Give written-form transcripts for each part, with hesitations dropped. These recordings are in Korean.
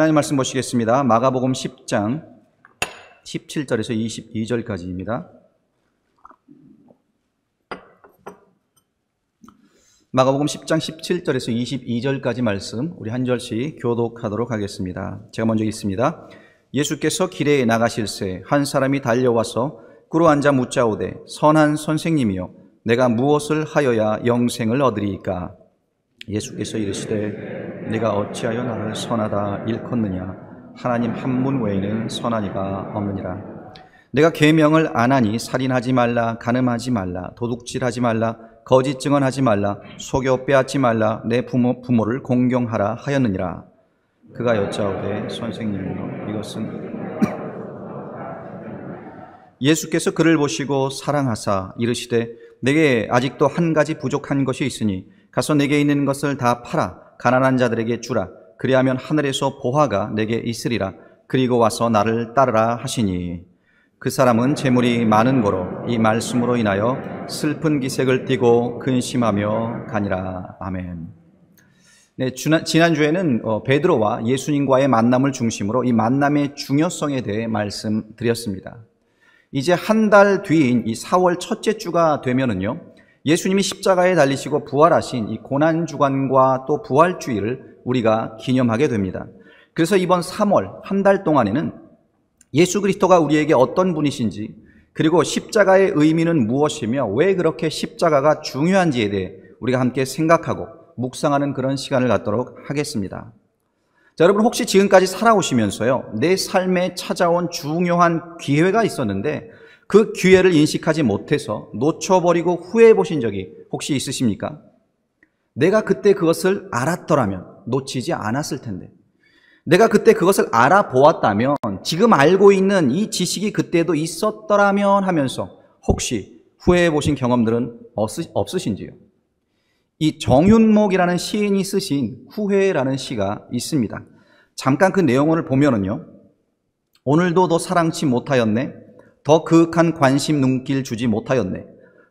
하나님 말씀 보시겠습니다. 마가복음 10장 17절에서 22절까지입니다. 마가복음 10장 17절에서 22절까지 말씀 우리 한 절씩 교독하도록 하겠습니다. 제가 먼저 읽습니다. 예수께서 길에 나가실새 한 사람이 달려와서 꿇어 앉아 묻자오되 선한 선생님이여 내가 무엇을 하여야 영생을 얻으리이까? 예수께서 이르시되 네가 어찌하여 나를 선하다 일컫느냐? 하나님 한 분 외에는 선한 이가 없느니라. 내가 계명을 안 하니 살인하지 말라, 간음하지 말라, 도둑질하지 말라, 거짓 증언하지 말라, 속여 빼앗지 말라, 내 부모를 공경하라 하였느니라. 그가 여짜오되 선생님이여 이것은 예수께서 그를 보시고 사랑하사 이르시되 내게 아직도 한 가지 부족한 것이 있으니 가서 내게 있는 것을 다 팔아 가난한 자들에게 주라. 그리하면 하늘에서 보화가 내게 있으리라. 그리고 와서 나를 따르라 하시니 그 사람은 재물이 많은 고로 이 말씀으로 인하여 슬픈 기색을 띠고 근심하며 가니라. 아멘. 네, 지난주에는 베드로와 예수님과의 만남을 중심으로 이 만남의 중요성에 대해 말씀드렸습니다. 이제 한 달 뒤인 이 4월 첫째 주가 되면은요, 예수님이 십자가에 달리시고 부활하신 이 고난주간과 또 부활주일을 우리가 기념하게 됩니다. 그래서 이번 3월 한 달 동안에는 예수 그리스도가 우리에게 어떤 분이신지, 그리고 십자가의 의미는 무엇이며 왜 그렇게 십자가가 중요한지에 대해 우리가 함께 생각하고 묵상하는 그런 시간을 갖도록 하겠습니다. 자, 여러분 혹시 지금까지 살아오시면서요, 내 삶에 찾아온 중요한 기회가 있었는데 그 기회를 인식하지 못해서 놓쳐버리고 후회해 보신 적이 혹시 있으십니까? 내가 그때 그것을 알았더라면 놓치지 않았을 텐데, 내가 그때 그것을 알아보았다면 지금 알고 있는 이 지식이 그때도 있었더라면 하면서 혹시 후회해 보신 경험들은 없으신지요? 이 정윤목이라는 시인이 쓰신 후회라는 시가 있습니다. 잠깐 그 내용을 보면은요, 오늘도 너 사랑치 못하였네, 더 그윽한 관심 눈길 주지 못하였네,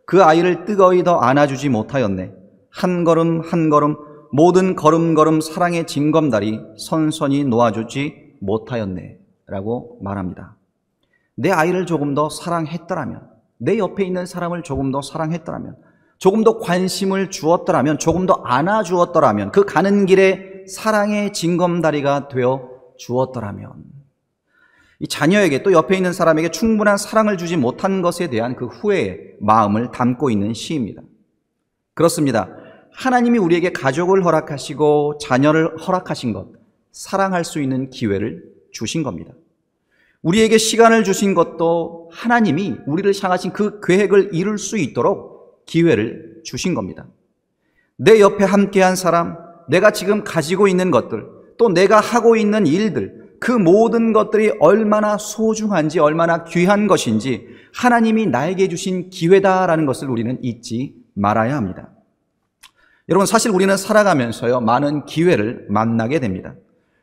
그 아이를 뜨거이 더 안아주지 못하였네, 한 걸음 한 걸음 모든 걸음걸음 사랑의 징검다리 선선히 놓아주지 못하였네 라고 말합니다. 내 아이를 조금 더 사랑했더라면, 내 옆에 있는 사람을 조금 더 사랑했더라면, 조금 더 관심을 주었더라면, 조금 더 안아주었더라면, 그 가는 길에 사랑의 징검다리가 되어 주었더라면, 이 자녀에게 또 옆에 있는 사람에게 충분한 사랑을 주지 못한 것에 대한 그 후회의 마음을 담고 있는 시입니다. 그렇습니다. 하나님이 우리에게 가족을 허락하시고 자녀를 허락하신 것, 사랑할 수 있는 기회를 주신 겁니다. 우리에게 시간을 주신 것도 하나님이 우리를 향하신 그 계획을 이룰 수 있도록 기회를 주신 겁니다. 내 옆에 함께한 사람, 내가 지금 가지고 있는 것들, 또 내가 하고 있는 일들, 그 모든 것들이 얼마나 소중한지, 얼마나 귀한 것인지 하나님이 나에게 주신 기회다라는 것을 우리는 잊지 말아야 합니다. 여러분, 사실 우리는 살아가면서요, 많은 기회를 만나게 됩니다.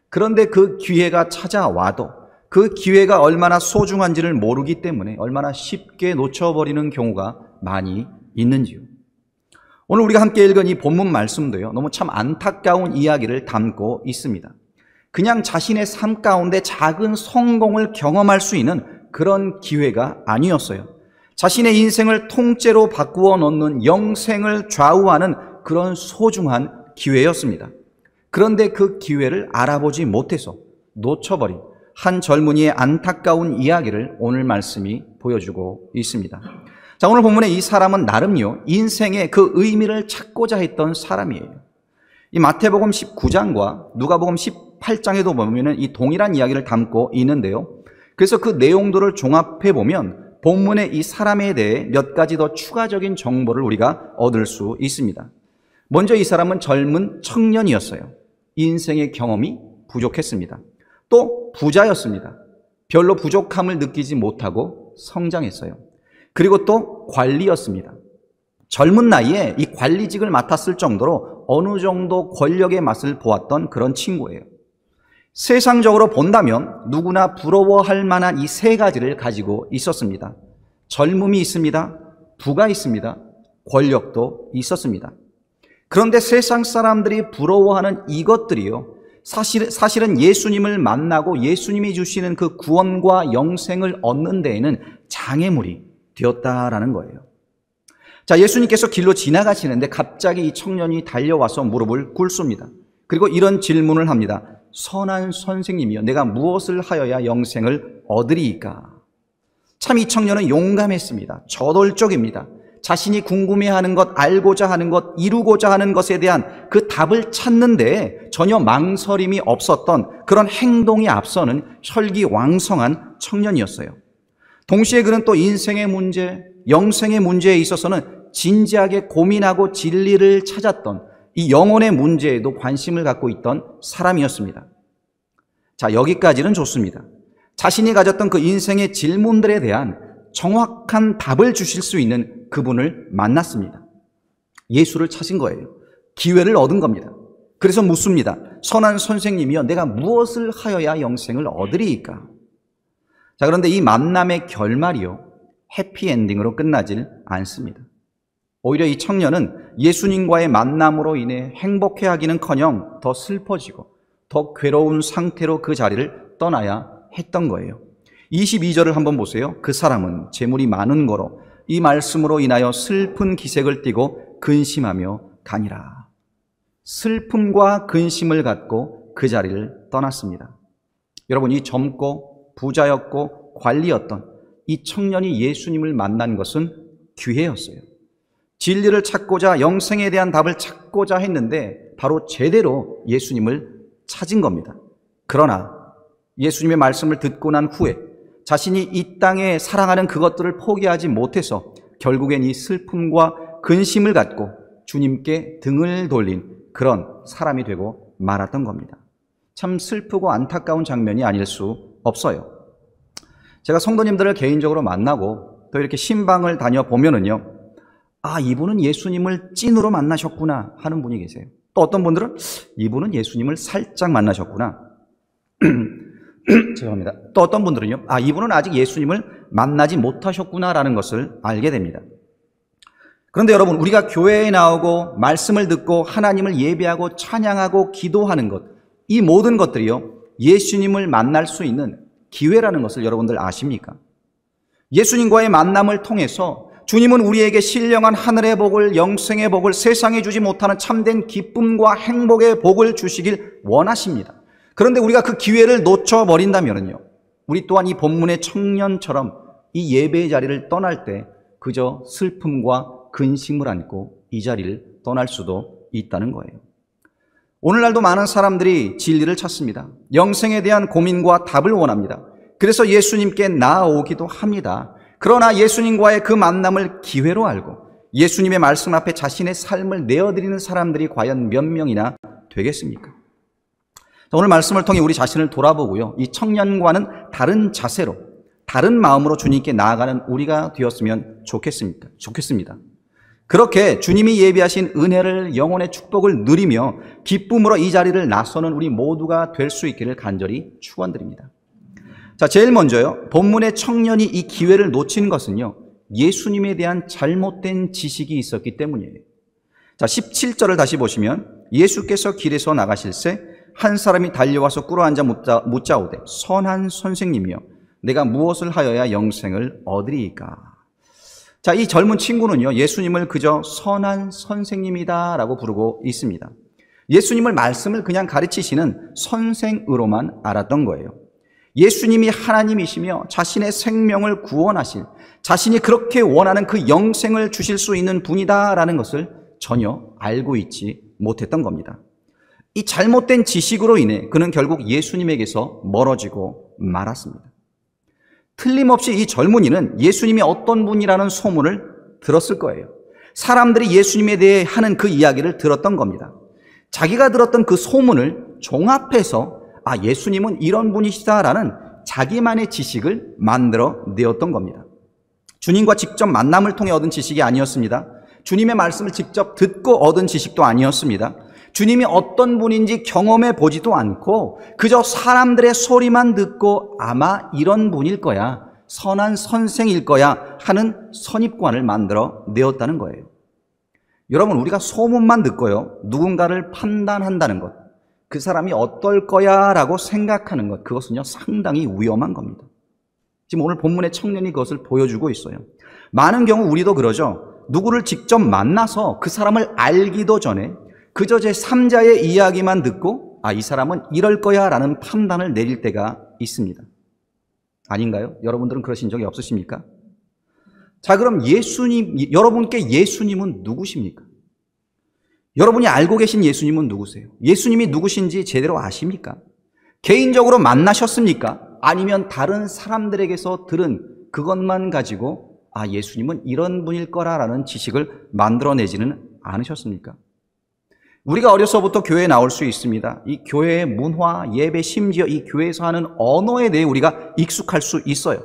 그런데 그 기회가 찾아와도 그 기회가 얼마나 소중한지를 모르기 때문에 얼마나 쉽게 놓쳐버리는 경우가 많이 있는지요. 오늘 우리가 함께 읽은 이 본문 말씀도요, 너무 참 안타까운 이야기를 담고 있습니다. 그냥 자신의 삶 가운데 작은 성공을 경험할 수 있는 그런 기회가 아니었어요. 자신의 인생을 통째로 바꾸어 놓는, 영생을 좌우하는 그런 소중한 기회였습니다. 그런데 그 기회를 알아보지 못해서 놓쳐버린 한 젊은이의 안타까운 이야기를 오늘 말씀이 보여주고 있습니다. 자, 오늘 본문의 이 사람은 나름요, 인생의 그 의미를 찾고자 했던 사람이에요. 이 마태복음 19장과 누가복음 18장에도 보면 이 동일한 이야기를 담고 있는데요. 그래서 그 내용들을 종합해 보면 본문의 이 사람에 대해 몇 가지 더 추가적인 정보를 우리가 얻을 수 있습니다. 먼저 이 사람은 젊은 청년이었어요. 인생의 경험이 부족했습니다. 또 부자였습니다. 별로 부족함을 느끼지 못하고 성장했어요. 그리고 또 관리였습니다. 젊은 나이에 이 관리직을 맡았을 정도로 어느 정도 권력의 맛을 보았던 그런 친구예요. 세상적으로 본다면 누구나 부러워할 만한 이 세 가지를 가지고 있었습니다. 젊음이 있습니다. 부가 있습니다. 권력도 있었습니다. 그런데 세상 사람들이 부러워하는 이것들이요, 사실은 예수님을 만나고 예수님이 주시는 그 구원과 영생을 얻는 데에는 장애물이 되었다라는 거예요. 자, 예수님께서 길로 지나가시는데 갑자기 이 청년이 달려와서 무릎을 꿇습니다. 그리고 이런 질문을 합니다. 선한 선생님이여, 내가 무엇을 하여야 영생을 얻으리이까? 참 이 청년은 용감했습니다. 저돌적입니다. 자신이 궁금해하는 것, 알고자 하는 것, 이루고자 하는 것에 대한 그 답을 찾는데 전혀 망설임이 없었던 그런 행동이 앞서는 혈기왕성한 청년이었어요. 동시에 그는 또 인생의 문제, 영생의 문제에 있어서는 진지하게 고민하고 진리를 찾았던 이 영혼의 문제에도 관심을 갖고 있던 사람이었습니다. 자, 여기까지는 좋습니다. 자신이 가졌던 그 인생의 질문들에 대한 정확한 답을 주실 수 있는 그분을 만났습니다. 예수를 찾은 거예요. 기회를 얻은 겁니다. 그래서 묻습니다. 선한 선생님이여, 내가 무엇을 하여야 영생을 얻으리이까? 자, 그런데 이 만남의 결말이요, 해피엔딩으로 끝나질 않습니다. 오히려 이 청년은 예수님과의 만남으로 인해 행복해하기는커녕 더 슬퍼지고 더 괴로운 상태로 그 자리를 떠나야 했던 거예요. 22절을 한번 보세요. 그 사람은 재물이 많은 거로 이 말씀으로 인하여 슬픈 기색을 띠고 근심하며 가니라. 슬픔과 근심을 갖고 그 자리를 떠났습니다. 여러분, 이 젊고 부자였고 관리였던 이 청년이 예수님을 만난 것은 기회였어요. 진리를 찾고자, 영생에 대한 답을 찾고자 했는데 바로 제대로 예수님을 찾은 겁니다. 그러나 예수님의 말씀을 듣고 난 후에 자신이 이 땅에 사랑하는 그것들을 포기하지 못해서 결국엔 이 슬픔과 근심을 갖고 주님께 등을 돌린 그런 사람이 되고 말았던 겁니다. 참 슬프고 안타까운 장면이 아닐 수 없어요. 제가 성도님들을 개인적으로 만나고 또 이렇게 신방을 다녀보면은요, 아, 이분은 예수님을 찐으로 만나셨구나 하는 분이 계세요. 또 어떤 분들은 이분은 예수님을 살짝 만나셨구나. 죄송합니다. 또 어떤 분들은요, 아, 이분은 아직 예수님을 만나지 못하셨구나라는 것을 알게 됩니다. 그런데 여러분, 우리가 교회에 나오고 말씀을 듣고 하나님을 예배하고 찬양하고 기도하는 것, 이 모든 것들이요, 예수님을 만날 수 있는 기회라는 것을 여러분들 아십니까? 예수님과의 만남을 통해서 주님은 우리에게 신령한 하늘의 복을, 영생의 복을, 세상에 주지 못하는 참된 기쁨과 행복의 복을 주시길 원하십니다. 그런데 우리가 그 기회를 놓쳐버린다면요, 우리 또한 이 본문의 청년처럼 이 예배의 자리를 떠날 때 그저 슬픔과 근심을 안고 이 자리를 떠날 수도 있다는 거예요. 오늘날도 많은 사람들이 진리를 찾습니다. 영생에 대한 고민과 답을 원합니다. 그래서 예수님께 나아오기도 합니다. 그러나 예수님과의 그 만남을 기회로 알고 예수님의 말씀 앞에 자신의 삶을 내어드리는 사람들이 과연 몇 명이나 되겠습니까? 오늘 말씀을 통해 우리 자신을 돌아보고요, 이 청년과는 다른 자세로, 다른 마음으로 주님께 나아가는 우리가 되었으면 좋겠습니다. 그렇게 주님이 예비하신 은혜를, 영혼의 축복을 누리며 기쁨으로 이 자리를 나서는 우리 모두가 될 수 있기를 간절히 축원드립니다. 자, 제일 먼저요, 본문의 청년이 이 기회를 놓친 것은요, 예수님에 대한 잘못된 지식이 있었기 때문이에요. 자, 17절을 다시 보시면 예수께서 길에서 나가실새 한 사람이 달려와서 꿇어앉아 묻자오되 선한 선생님이여, 내가 무엇을 하여야 영생을 얻으리이까? 자, 이 젊은 친구는요, 예수님을 그저 선한 선생님이다 라고 부르고 있습니다. 예수님을 말씀을 그냥 가르치시는 선생으로만 알았던 거예요. 예수님이 하나님이시며 자신의 생명을 구원하실, 자신이 그렇게 원하는 그 영생을 주실 수 있는 분이다라는 것을 전혀 알고 있지 못했던 겁니다. 이 잘못된 지식으로 인해 그는 결국 예수님에게서 멀어지고 말았습니다. 틀림없이 이 젊은이는 예수님이 어떤 분이라는 소문을 들었을 거예요. 사람들이 예수님에 대해 하는 그 이야기를 들었던 겁니다. 자기가 들었던 그 소문을 종합해서 아, 예수님은 이런 분이시다라는 자기만의 지식을 만들어 내었던 겁니다. 주님과 직접 만남을 통해 얻은 지식이 아니었습니다. 주님의 말씀을 직접 듣고 얻은 지식도 아니었습니다. 주님이 어떤 분인지 경험해 보지도 않고 그저 사람들의 소리만 듣고 아마 이런 분일 거야, 선한 선생일 거야 하는 선입관을 만들어 내었다는 거예요. 여러분, 우리가 소문만 듣고요, 누군가를 판단한다는 것, 그 사람이 어떨 거야 라고 생각하는 것, 그것은요 상당히 위험한 겁니다. 지금 오늘 본문의 청년이 그것을 보여주고 있어요. 많은 경우 우리도 그러죠. 누구를 직접 만나서 그 사람을 알기도 전에 그저 제3자의 이야기만 듣고 이 사람은 이럴 거야 라는 판단을 내릴 때가 있습니다. 아닌가요? 여러분들은 그러신 적이 없으십니까? 자, 그럼 여러분께 예수님은 누구십니까? 여러분이 알고 계신 예수님은 누구세요? 예수님이 누구신지 제대로 아십니까? 개인적으로 만나셨습니까? 아니면 다른 사람들에게서 들은 그것만 가지고 예수님은 이런 분일 거라라는 지식을 만들어내지는 않으셨습니까? 우리가 어려서부터 교회에 나올 수 있습니다. 이 교회의 문화, 예배, 심지어 이 교회에서 하는 언어에 대해 우리가 익숙할 수 있어요.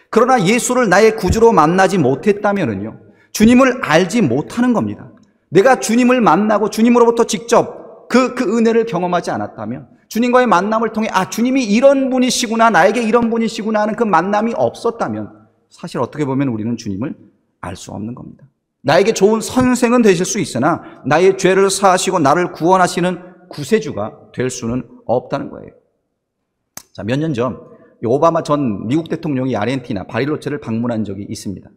그러나 예수를 나의 구주로 만나지 못했다면요, 주님을 알지 못하는 겁니다. 내가 주님을 만나고 주님으로부터 직접 그 은혜를 경험하지 않았다면, 주님과의 만남을 통해 주님이 이런 분이시구나, 나에게 이런 분이시구나 하는 그 만남이 없었다면 사실 어떻게 보면 우리는 주님을 알 수 없는 겁니다. 나에게 좋은 선생은 되실 수 있으나 나의 죄를 사하시고 나를 구원하시는 구세주가 될 수는 없다는 거예요. 자, 몇 년 전 오바마 전 미국 대통령이 아르헨티나 바릴로체를 방문한 적이 있습니다.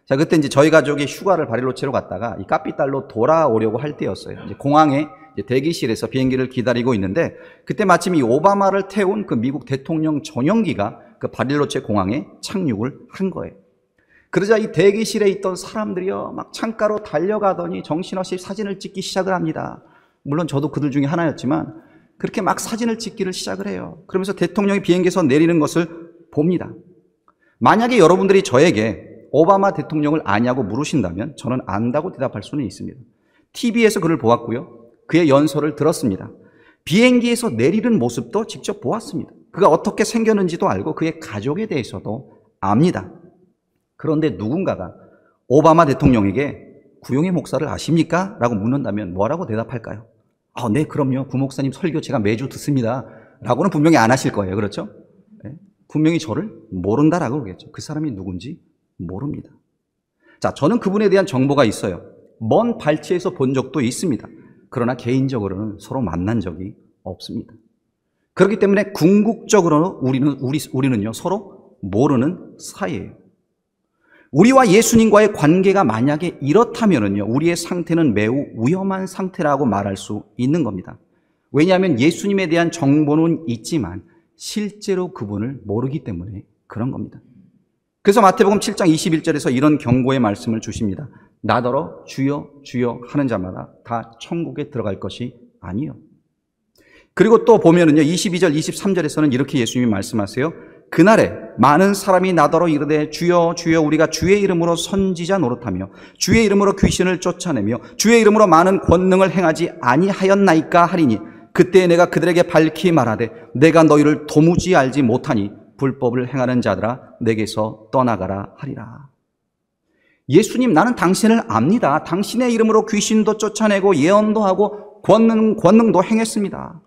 자, 그때 이제 저희 가족이 휴가를 바릴로체로 갔다가 이 카피탈로 돌아오려고 할 때였어요. 이제 공항에 대기실에서 비행기를 기다리고 있는데 그때 마침 이 오바마를 태운 그 미국 대통령 전용기가 그 바릴로체 공항에 착륙을 한 거예요. 그러자 이 대기실에 있던 사람들이요 막 창가로 달려가더니 정신없이 사진을 찍기 시작을 합니다. 물론 저도 그들 중에 하나였지만 그렇게 막 사진을 찍기를 시작을 해요. 그러면서 대통령이 비행기에서 내리는 것을 봅니다. 만약에 여러분들이 저에게 오바마 대통령을 아냐고 물으신다면 저는 안다고 대답할 수는 있습니다. TV에서 그를 보았고요, 그의 연설을 들었습니다. 비행기에서 내리는 모습도 직접 보았습니다. 그가 어떻게 생겼는지도 알고 그의 가족에 대해서도 압니다. 그런데 누군가가 오바마 대통령에게 구용의 목사를 아십니까? 라고 묻는다면 뭐라고 대답할까요? 네, 그럼요. 구 목사님 설교 제가 매주 듣습니다. 라고는 분명히 안 하실 거예요. 그렇죠? 네? 분명히 저를 모른다라고 그러겠죠. 그 사람이 누군지 모릅니다. 자, 저는 그분에 대한 정보가 있어요. 먼 발치에서 본 적도 있습니다. 그러나 개인적으로는 서로 만난 적이 없습니다. 그렇기 때문에 궁극적으로 우리는요 서로 모르는 사이예요. 우리와 예수님과의 관계가 만약에 이렇다면요, 우리의 상태는 매우 위험한 상태라고 말할 수 있는 겁니다. 왜냐하면 예수님에 대한 정보는 있지만 실제로 그분을 모르기 때문에 그런 겁니다. 그래서 마태복음 7장 21절에서 이런 경고의 말씀을 주십니다. 나더러 주여 주여 하는 자마다 다 천국에 들어갈 것이 아니요. 그리고 또 보면은요 22절 23절에서는 이렇게 예수님이 말씀하세요. 그날에 많은 사람이 나더러 이르되 주여 주여 우리가 주의 이름으로 선지자 노릇하며 주의 이름으로 귀신을 쫓아내며 주의 이름으로 많은 권능을 행하지 아니하였나이까 하리니 그때 내가 그들에게 밝히 말하되 내가 너희를 도무지 알지 못하니 불법을 행하는 자들아 내게서 떠나가라 하리라. 예수님, 나는 당신을 압니다. 당신의 이름으로 귀신도 쫓아내고 예언도 하고 권능도 행했습니다.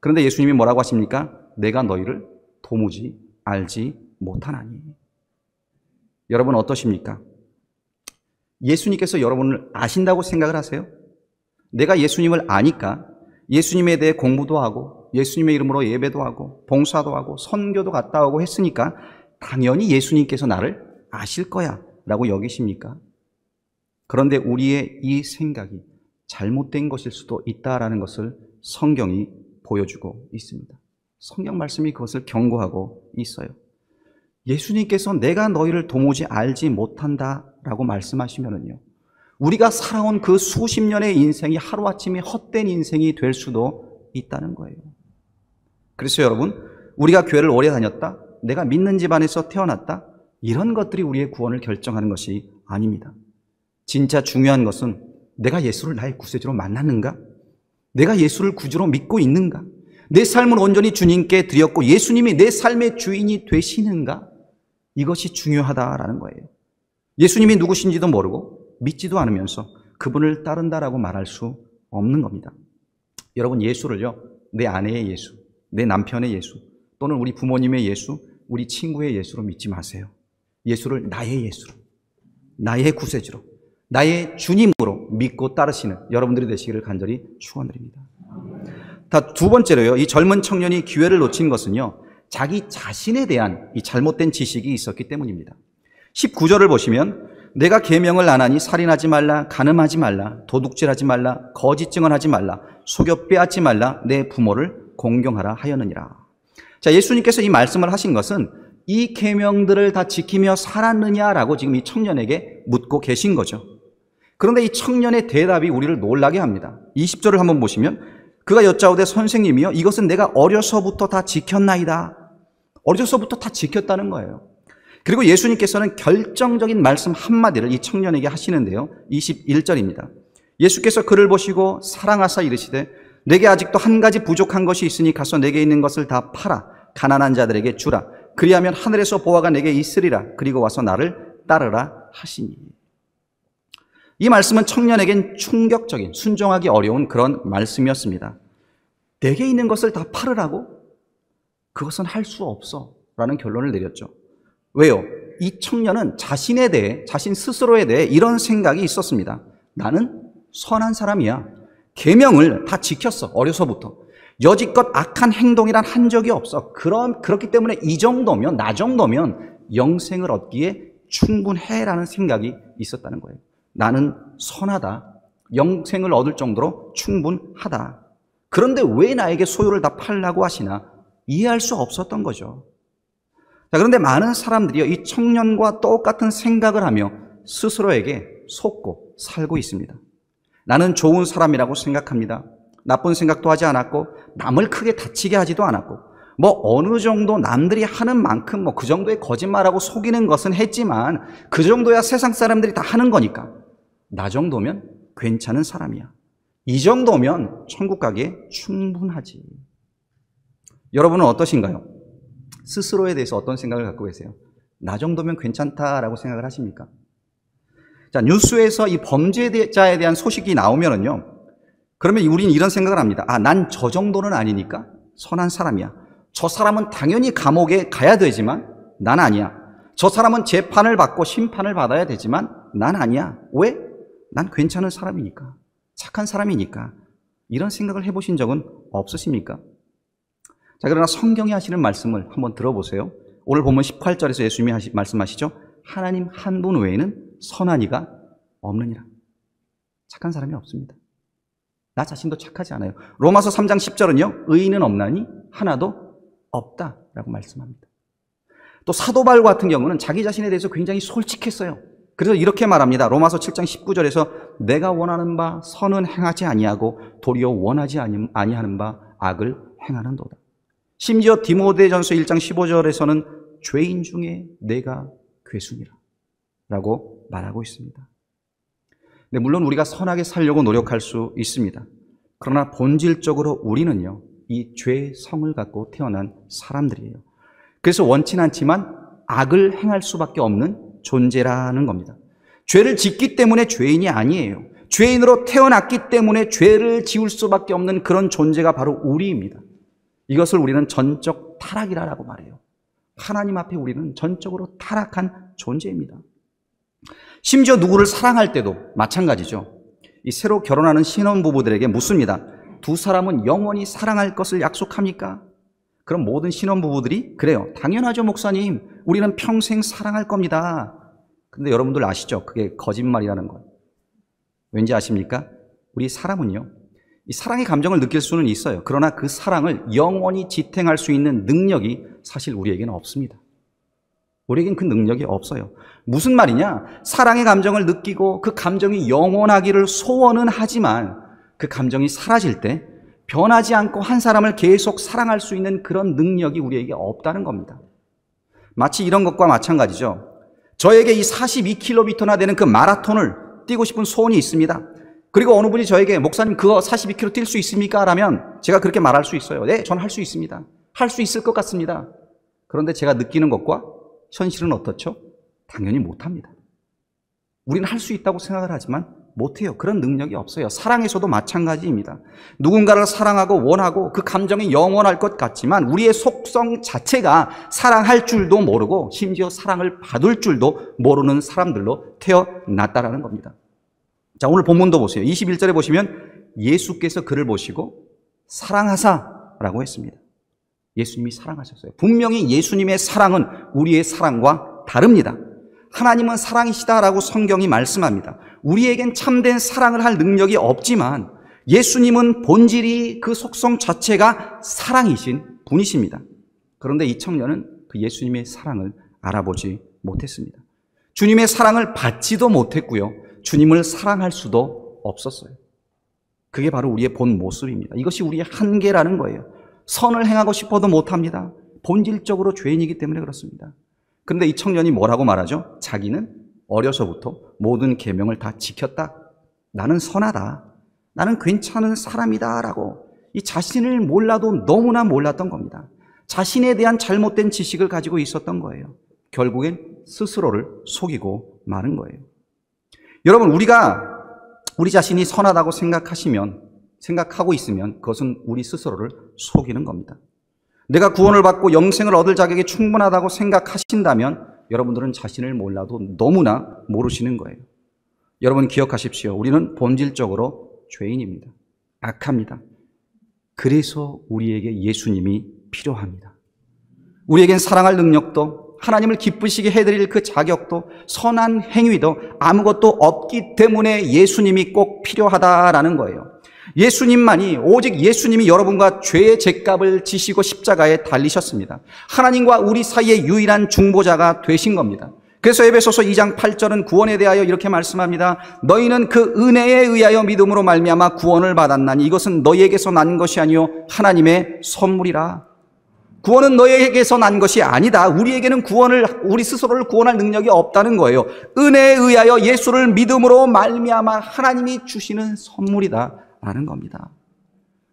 그런데 예수님이 뭐라고 하십니까? 내가 너희를 도무지 알지 못하나니. 여러분 어떠십니까? 예수님께서 여러분을 아신다고 생각을 하세요? 내가 예수님을 아니까 예수님에 대해 공부도 하고 예수님의 이름으로 예배도 하고 봉사도 하고 선교도 갔다 오고 했으니까 당연히 예수님께서 나를 아실 거야 라고 여기십니까? 그런데 우리의 이 생각이 잘못된 것일 수도 있다라는 것을 성경이 보여주고 있습니다. 성경 말씀이 그것을 경고하고 있어요. 예수님께서 내가 너희를 도무지 알지 못한다라고 말씀하시면은요, 우리가 살아온 그 수십 년의 인생이 하루아침에 헛된 인생이 될 수도 있다는 거예요. 그래서 여러분, 우리가 교회를 오래 다녔다, 내가 믿는 집안에서 태어났다, 이런 것들이 우리의 구원을 결정하는 것이 아닙니다. 진짜 중요한 것은 내가 예수를 나의 구세주로 만났는가? 내가 예수를 구주로 믿고 있는가? 내 삶을 온전히 주님께 드렸고 예수님이 내 삶의 주인이 되시는가? 이것이 중요하다라는 거예요. 예수님이 누구신지도 모르고 믿지도 않으면서 그분을 따른다라고 말할 수 없는 겁니다. 여러분, 예수를요, 내 아내의 예수, 내 남편의 예수, 또는 우리 부모님의 예수, 우리 친구의 예수로 믿지 마세요. 예수를 나의 예수로, 나의 구세주로, 나의 주님으로 믿고 따르시는 여러분들이 되시기를 간절히 축원드립니다. 두 번째로요, 이 젊은 청년이 기회를 놓친 것은요, 자기 자신에 대한 이 잘못된 지식이 있었기 때문입니다. 19절을 보시면 내가 계명을 안 하니 살인하지 말라, 간음하지 말라, 도둑질하지 말라, 거짓 증언하지 말라, 속여 빼앗지 말라, 내 부모를 공경하라 하였느니라. 자, 예수님께서 이 말씀을 하신 것은 이 계명들을 다 지키며 살았느냐라고 지금 이 청년에게 묻고 계신 거죠. 그런데 이 청년의 대답이 우리를 놀라게 합니다. 20절을 한번 보시면 그가 여짜오되 선생님이여 이것은 내가 어려서부터 다 지켰나이다. 어려서부터 다 지켰다는 거예요. 그리고 예수님께서는 결정적인 말씀 한마디를 이 청년에게 하시는데요. 21절입니다. 예수께서 그를 보시고 사랑하사 이르시되 내게 아직도 한 가지 부족한 것이 있으니 가서 내게 있는 것을 다 팔아 가난한 자들에게 주라. 그리하면 하늘에서 보화가 내게 있으리라. 그리고 와서 나를 따르라 하시니. 이 말씀은 청년에겐 충격적인, 순종하기 어려운 그런 말씀이었습니다. 내게 있는 것을 다 팔으라고? 그것은 할 수 없어 라는 결론을 내렸죠. 왜요? 이 청년은 자신에 대해, 자신 스스로에 대해 이런 생각이 있었습니다. 나는 선한 사람이야. 계명을 다 지켰어. 어려서부터. 여지껏 악한 행동이란 한 적이 없어. 그렇기 때문에 이 정도면, 나 정도면 영생을 얻기에 충분해라는 생각이 있었다는 거예요. 나는 선하다. 영생을 얻을 정도로 충분하다. 그런데 왜 나에게 소유를 다 팔라고 하시나 이해할 수 없었던 거죠. 자, 그런데 많은 사람들이 이 청년과 똑같은 생각을 하며 스스로에게 속고 살고 있습니다. 나는 좋은 사람이라고 생각합니다. 나쁜 생각도 하지 않았고 남을 크게 다치게 하지도 않았고 어느 정도 남들이 하는 만큼 그 정도의 거짓말하고 속이는 것은 했지만 그 정도야 세상 사람들이 다 하는 거니까 나 정도면 괜찮은 사람이야. 이 정도면 천국 가기에 충분하지. 여러분은 어떠신가요? 스스로에 대해서 어떤 생각을 갖고 계세요? 나 정도면 괜찮다라고 생각을 하십니까? 자, 뉴스에서 이 범죄자에 대한 소식이 나오면은요, 그러면 우리는 이런 생각을 합니다. 난 저 정도는 아니니까 선한 사람이야. 저 사람은 당연히 감옥에 가야 되지만 난 아니야. 저 사람은 재판을 받고 심판을 받아야 되지만 난 아니야. 왜? 난 괜찮은 사람이니까. 착한 사람이니까. 이런 생각을 해보신 적은 없으십니까? 자, 그러나 성경이 하시는 말씀을 한번 들어보세요. 오늘 본문 18절에서 예수님이 말씀하시죠. 하나님 한 분 외에는 선한 이가 없느니라. 착한 사람이 없습니다. 나 자신도 착하지 않아요. 로마서 3장 10절은요. 의인은 없나니 하나도 없다라고 말씀합니다. 또 사도 바울 같은 경우는 자기 자신에 대해서 굉장히 솔직했어요. 그래서 이렇게 말합니다. 로마서 7장 19절에서 내가 원하는 바 선은 행하지 아니하고 도리어 원하지 아니하는 바 악을 행하는도다. 심지어 디모데전서 1장 15절에서는 죄인 중에 내가 괴순이라 라고 말하고 있습니다. 네, 물론 우리가 선하게 살려고 노력할 수 있습니다. 그러나 본질적으로 우리는요, 이 죄의 성을 갖고 태어난 사람들이에요. 그래서 원치 않지만 악을 행할 수밖에 없는 존재라는 겁니다. 죄를 짓기 때문에 죄인이 아니에요. 죄인으로 태어났기 때문에 죄를 지을 수밖에 없는 그런 존재가 바로 우리입니다. 이것을 우리는 전적 타락이라고 말해요. 하나님 앞에 우리는 전적으로 타락한 존재입니다. 심지어 누구를 사랑할 때도 마찬가지죠. 이 새로 결혼하는 신혼부부들에게 묻습니다. 두 사람은 영원히 사랑할 것을 약속합니까? 그럼 모든 신혼부부들이 그래요. 당연하죠, 목사님. 우리는 평생 사랑할 겁니다. 근데 여러분들 아시죠? 그게 거짓말이라는 걸. 왠지 아십니까? 우리 사람은요, 이 사랑의 감정을 느낄 수는 있어요. 그러나 그 사랑을 영원히 지탱할 수 있는 능력이 사실 우리에게는 없습니다. 우리에겐 그 능력이 없어요. 무슨 말이냐? 사랑의 감정을 느끼고 그 감정이 영원하기를 소원은 하지만 그 감정이 사라질 때 변하지 않고 한 사람을 계속 사랑할 수 있는 그런 능력이 우리에게 없다는 겁니다. 마치 이런 것과 마찬가지죠. 저에게 이 42km나 되는 그 마라톤을 뛰고 싶은 소원이 있습니다. 그리고 어느 분이 저에게 목사님 그거 42km 뛸 수 있습니까? 라면 제가 그렇게 말할 수 있어요. 네, 전 할 수 있습니다. 할 수 있을 것 같습니다. 그런데 제가 느끼는 것과 현실은 어떻죠? 당연히 못합니다. 우리는 할 수 있다고 생각을 하지만 못해요. 그런 능력이 없어요. 사랑에서도 마찬가지입니다. 누군가를 사랑하고 원하고 그 감정이 영원할 것 같지만 우리의 속성 자체가 사랑할 줄도 모르고 심지어 사랑을 받을 줄도 모르는 사람들로 태어났다라는 겁니다. 자, 오늘 본문도 보세요. 21절에 보시면 예수께서 그를 보시고 사랑하사라고 했습니다. 예수님이 사랑하셨어요. 분명히 예수님의 사랑은 우리의 사랑과 다릅니다. 하나님은 사랑이시다라고 성경이 말씀합니다. 우리에겐 참된 사랑을 할 능력이 없지만 예수님은 본질이 그 속성 자체가 사랑이신 분이십니다. 그런데 이 청년은 그 예수님의 사랑을 알아보지 못했습니다. 주님의 사랑을 받지도 못했고요. 주님을 사랑할 수도 없었어요. 그게 바로 우리의 본 모습입니다. 이것이 우리의 한계라는 거예요. 선을 행하고 싶어도 못합니다. 본질적으로 죄인이기 때문에 그렇습니다. 그런데 이 청년이 뭐라고 말하죠? 자기는 어려서부터 모든 계명을 다 지켰다. 나는 선하다. 나는 괜찮은 사람이다 라고 이 자신을 몰라도 너무나 몰랐던 겁니다. 자신에 대한 잘못된 지식을 가지고 있었던 거예요. 결국엔 스스로를 속이고 마는 거예요. 여러분, 우리가 우리 자신이 선하다고 생각하고 있으면 그것은 우리 스스로를 속이는 겁니다. 내가 구원을 받고 영생을 얻을 자격이 충분하다고 생각하신다면 여러분들은 자신을 몰라도 너무나 모르시는 거예요. 여러분 기억하십시오. 우리는 본질적으로 죄인입니다. 악합니다. 그래서 우리에게 예수님이 필요합니다. 우리에겐 사랑할 능력도 하나님을 기쁘시게 해드릴 그 자격도 선한 행위도 아무것도 없기 때문에 예수님이 꼭 필요하다라는 거예요. 예수님만이, 오직 예수님이 여러분과 죄의 죗값을 지시고 십자가에 달리셨습니다. 하나님과 우리 사이의 유일한 중보자가 되신 겁니다. 그래서 에베소서 2장 8절은 구원에 대하여 이렇게 말씀합니다. 너희는 그 은혜에 의하여 믿음으로 말미암아 구원을 받았나니 이것은 너희에게서 난 것이 아니요 하나님의 선물이라. 구원은 너희에게서 난 것이 아니다. 우리에게는 우리 스스로를 구원할 능력이 없다는 거예요. 은혜에 의하여 예수를 믿음으로 말미암아 하나님이 주시는 선물이다 라는 겁니다.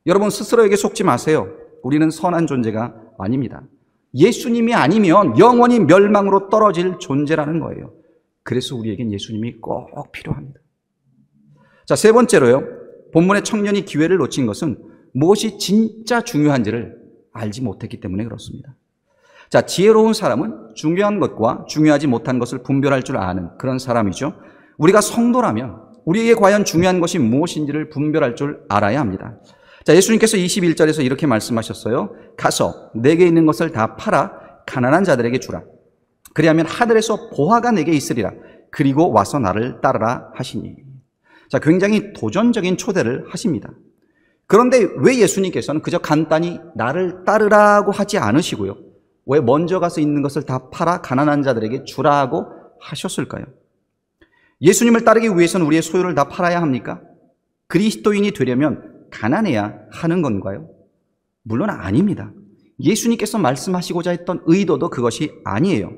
여러분 스스로에게 속지 마세요. 우리는 선한 존재가 아닙니다. 예수님이 아니면 영원히 멸망으로 떨어질 존재라는 거예요. 그래서 우리에겐 예수님이 꼭 필요합니다. 자, 세 번째로요. 본문의 청년이 기회를 놓친 것은 무엇이 진짜 중요한지를 알지 못했기 때문에 그렇습니다. 자, 지혜로운 사람은 중요한 것과 중요하지 못한 것을 분별할 줄 아는 그런 사람이죠. 우리가 성도라면 우리에게 과연 중요한 것이 무엇인지를 분별할 줄 알아야 합니다. 자, 예수님께서 21절에서 이렇게 말씀하셨어요. 가서 내게 있는 것을 다 팔아 가난한 자들에게 주라. 그리하면 하늘에서 보화가 내게 있으리라. 그리고 와서 나를 따르라 하시니. 자, 굉장히 도전적인 초대를 하십니다. 그런데 왜 예수님께서는 그저 간단히 나를 따르라고 하지 않으시고요. 왜 먼저 가서 있는 것을 다 팔아 가난한 자들에게 주라고 하셨을까요? 예수님을 따르기 위해서는 우리의 소유를 다 팔아야 합니까? 그리스도인이 되려면 가난해야 하는 건가요? 물론 아닙니다. 예수님께서 말씀하시고자 했던 의도도 그것이 아니에요.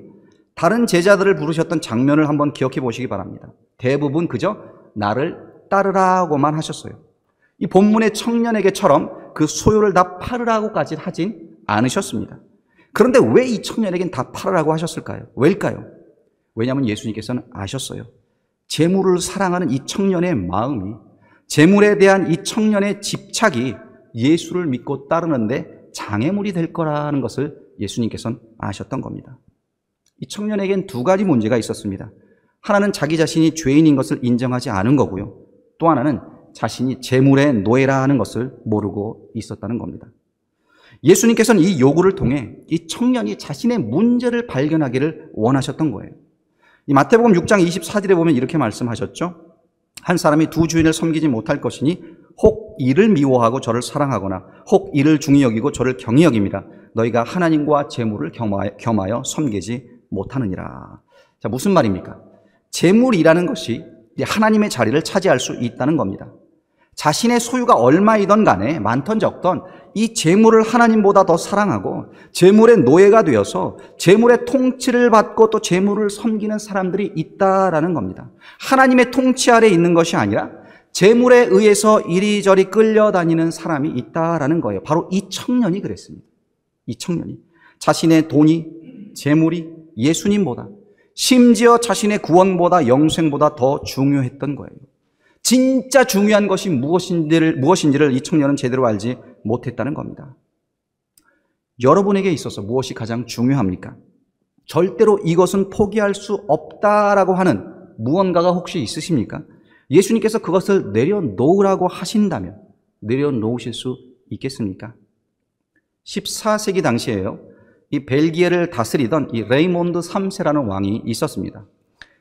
다른 제자들을 부르셨던 장면을 한번 기억해 보시기 바랍니다. 대부분 그저 나를 따르라고만 하셨어요. 이 본문의 청년에게처럼 그 소유를 다 팔으라고까지 하진 않으셨습니다. 그런데 왜 이 청년에겐 다 팔으라고 하셨을까요? 왜일까요? 왜냐하면 예수님께서는 아셨어요. 재물을 사랑하는 이 청년의 마음이, 재물에 대한 이 청년의 집착이 예수를 믿고 따르는데 장애물이 될 거라는 것을 예수님께서는 아셨던 겁니다. 이 청년에겐 두 가지 문제가 있었습니다. 하나는 자기 자신이 죄인인 것을 인정하지 않은 거고요. 또 하나는 자신이 재물의 노예라는 것을 모르고 있었다는 겁니다. 예수님께서는 이 요구를 통해 이 청년이 자신의 문제를 발견하기를 원하셨던 거예요. 이 마태복음 6장 24절에 보면 이렇게 말씀하셨죠. 한 사람이 두 주인을 섬기지 못할 것이니 혹 이를 미워하고 저를 사랑하거나 혹 이를 중히 여기고 저를 경히 여깁니다. 너희가 하나님과 재물을 겸하여 섬기지 못하느니라. 자, 무슨 말입니까? 재물이라는 것이 하나님의 자리를 차지할 수 있다는 겁니다. 자신의 소유가 얼마이든 간에 많던 적던 이 재물을 하나님보다 더 사랑하고 재물의 노예가 되어서 재물의 통치를 받고 또 재물을 섬기는 사람들이 있다라는 겁니다. 하나님의 통치 아래 있는 것이 아니라 재물에 의해서 이리저리 끌려다니는 사람이 있다라는 거예요. 바로 이 청년이 그랬습니다. 이 청년이 자신의 돈이, 재물이 예수님보다, 심지어 자신의 구원보다, 영생보다 더 중요했던 거예요. 진짜 중요한 것이 무엇인지를 이 청년은 제대로 알지 못했다는 겁니다. 여러분에게 있어서 무엇이 가장 중요합니까? 절대로 이것은 포기할 수 없다라고 하는 무언가가 혹시 있으십니까? 예수님께서 그것을 내려놓으라고 하신다면 내려놓으실 수 있겠습니까? 14세기 당시에요. 이 벨기에를 다스리던 이 레이몬드 3세라는 왕이 있었습니다.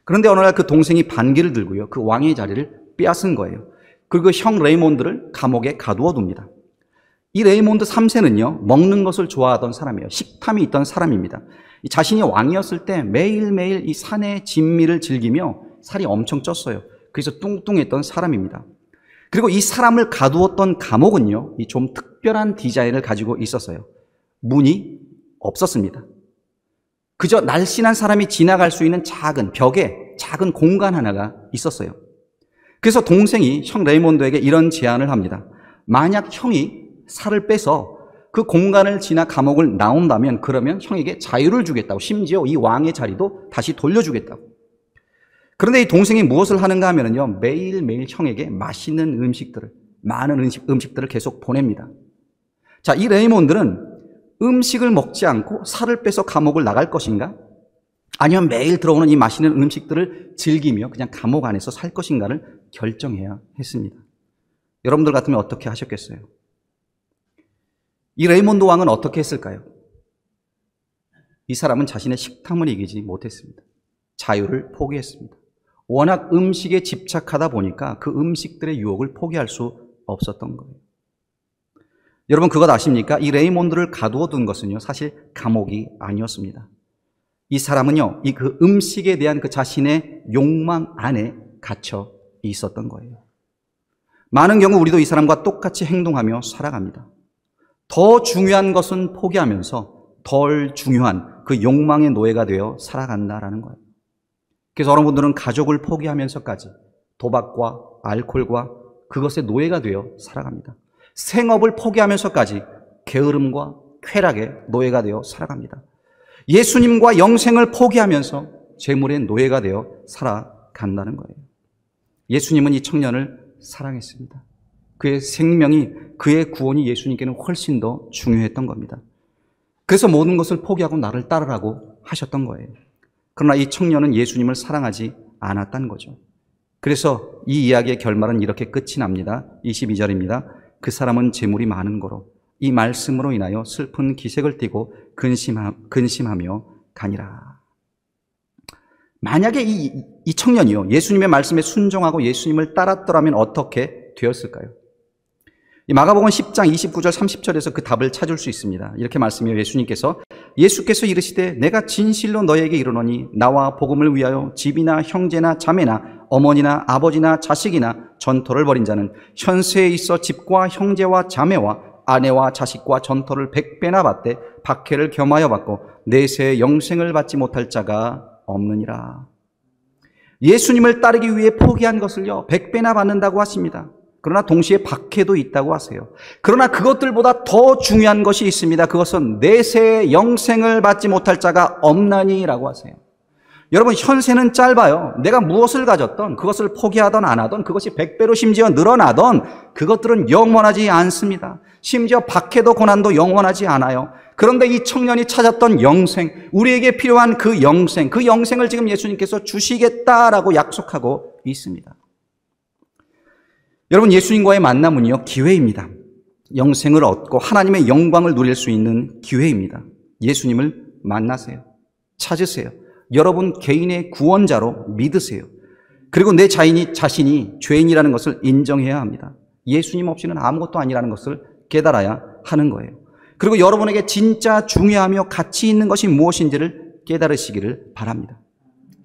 그런데 어느 날 그 동생이 반기를 들고요. 그 왕의 자리를 빼앗은 거예요. 그리고 형 레이몬드를 감옥에 가두어 둡니다. 이 레이몬드 3세는요, 먹는 것을 좋아하던 사람이에요. 식탐이 있던 사람입니다. 자신이 왕이었을 때 매일매일 이 산의 진미를 즐기며 살이 엄청 쪘어요. 그래서 뚱뚱했던 사람입니다. 그리고 이 사람을 가두었던 감옥은요, 이 좀 특별한 디자인을 가지고 있었어요. 문이 없었습니다. 그저 날씬한 사람이 지나갈 수 있는 작은 벽에 작은 공간 하나가 있었어요. 그래서 동생이 형 레이몬드에게 이런 제안을 합니다. 만약 형이 살을 빼서 그 공간을 지나 감옥을 나온다면 그러면 형에게 자유를 주겠다고, 심지어 이 왕의 자리도 다시 돌려주겠다고. 그런데 이 동생이 무엇을 하는가 하면요, 매일매일 형에게 맛있는 음식들을, 많은 음식들을 계속 보냅니다. 자, 이 레이몬드는 음식을 먹지 않고 살을 빼서 감옥을 나갈 것인가? 아니면 매일 들어오는 이 맛있는 음식들을 즐기며 그냥 감옥 안에서 살 것인가를 결정해야 했습니다. 여러분들 같으면 어떻게 하셨겠어요? 이 레이몬드 왕은 어떻게 했을까요? 이 사람은 자신의 식탐을 이기지 못했습니다. 자유를 포기했습니다. 워낙 음식에 집착하다 보니까 그 음식들의 유혹을 포기할 수 없었던 거예요. 여러분 그것 아십니까? 이 레이몬드를 가두어 둔 것은요, 사실 감옥이 아니었습니다. 이 사람은요, 이 그 음식에 대한 그 자신의 욕망 안에 갇혀 있었던 거예요. 많은 경우 우리도 이 사람과 똑같이 행동하며 살아갑니다. 더 중요한 것은 포기하면서 덜 중요한 그 욕망의 노예가 되어 살아간다라는 거예요. 그래서 여러분들은 가족을 포기하면서까지 도박과 알코올과 그것의 노예가 되어 살아갑니다. 생업을 포기하면서까지 게으름과 쾌락의 노예가 되어 살아갑니다. 예수님과 영생을 포기하면서 재물의 노예가 되어 살아간다는 거예요. 예수님은 이 청년을 사랑했습니다. 그의 생명이, 그의 구원이 예수님께는 훨씬 더 중요했던 겁니다. 그래서 모든 것을 포기하고 나를 따르라고 하셨던 거예요. 그러나 이 청년은 예수님을 사랑하지 않았다는 거죠. 그래서 이 이야기의 결말은 이렇게 끝이 납니다. 22절입니다. 그 사람은 재물이 많은 거로 이 말씀으로 인하여 슬픈 기색을 띠고 근심하며 가니라. 만약에 이 청년이요, 예수님의 말씀에 순종하고 예수님을 따랐더라면 어떻게 되었을까요? 이 마가복음 10장 29절 30절에서 그 답을 찾을 수 있습니다. 이렇게 말씀해요. 예수께서 이르시되 내가 진실로 너에게 이르노니 나와 복음을 위하여 집이나 형제나 자매나 어머니나 아버지나 자식이나 전토를 벌인 자는 현세에 있어 집과 형제와 자매와 아내와 자식과 전토를 100배나 받되 박해를 겸하여 받고 내세의 영생을 받지 못할 자가 없느니라. 예수님을 따르기 위해 포기한 것을요 100배나 받는다고 하십니다. 그러나 동시에 박해도 있다고 하세요. 그러나 그것들보다 더 중요한 것이 있습니다. 그것은 내세의 영생을 받지 못할 자가 없나니라고 하세요. 여러분 현세는 짧아요. 내가 무엇을 가졌던 그것을 포기하던 안 하던 그것이 100배로 심지어 늘어나던 그것들은 영원하지 않습니다. 심지어 박해도 고난도 영원하지 않아요. 그런데 이 청년이 찾았던 영생, 우리에게 필요한 그 영생을 지금 예수님께서 주시겠다라고 약속하고 있습니다. 여러분 예수님과의 만남은요 기회입니다. 영생을 얻고 하나님의 영광을 누릴 수 있는 기회입니다. 예수님을 만나세요. 찾으세요. 여러분 개인의 구원자로 믿으세요. 그리고 내 자신이 죄인이라는 것을 인정해야 합니다. 예수님 없이는 아무것도 아니라는 것을 깨달아야 하는 거예요. 그리고 여러분에게 진짜 중요하며 가치 있는 것이 무엇인지를 깨달으시기를 바랍니다.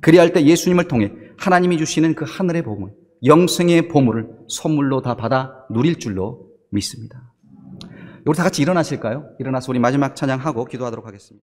그리할 때 예수님을 통해 하나님이 주시는 그 하늘의 복음을, 영생의 보물을 선물로 다 받아 누릴 줄로 믿습니다. 우리 다 같이 일어나실까요? 일어나서 우리 마지막 찬양하고 기도하도록 하겠습니다.